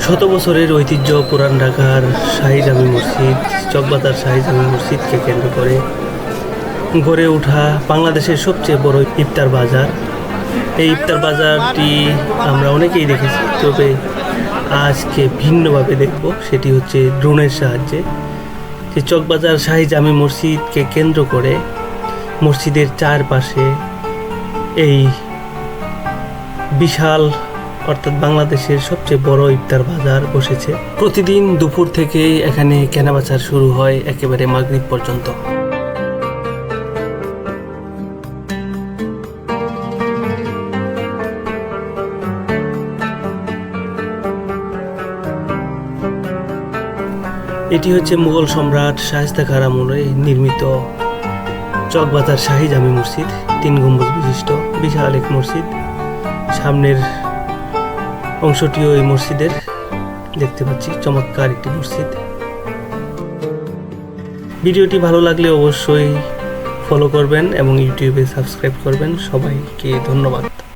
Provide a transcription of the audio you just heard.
শত বছরের ঐতিহ্য পুরান ঢাকার শাহী জামি মসজিদ, চকবাজার শাহী জামি মসজিদকে কেন্দ্র করে গড়ে ওঠা বাংলাদেশের সবচেয়ে বড় ইফতার বাজার। এই ইফতার বাজারটি আমরা অনেকেই দেখেছি, তবে আজকে ভিন্নভাবে দেখব, সেটি হচ্ছে ড্রোনের সাহায্যে। যে চকবাজার শাহী জামি মসজিদকে কেন্দ্র করে মসজিদের চারপাশে এই বিশাল অর্থাৎ বাংলাদেশের সবচেয়ে বড় ইফতার বাজার বসেছে। প্রতিদিন দুপুর থেকেই এখানে কেনাবেচা শুরু হয় একেবারে মাগরিব পর্যন্ত। এটি হচ্ছে মুঘল সম্রাট শায়েস্তা খাঁর আমলে নির্মিত চকবাজার শাহী জামি মসজিদ। 3 গম্বুজ বিশিষ্ট বিশাল এক মসজিদ। সামনের অংশটিও এই মসজিদের দেখতে পাচ্ছি, চমৎকার একটি মসজিদ। ভিডিওটি ভালো লাগলে অবশ্যই ফলো করবেন এবং ইউটিউবে সাবস্ক্রাইব করবেন। সবাইকে ধন্যবাদ।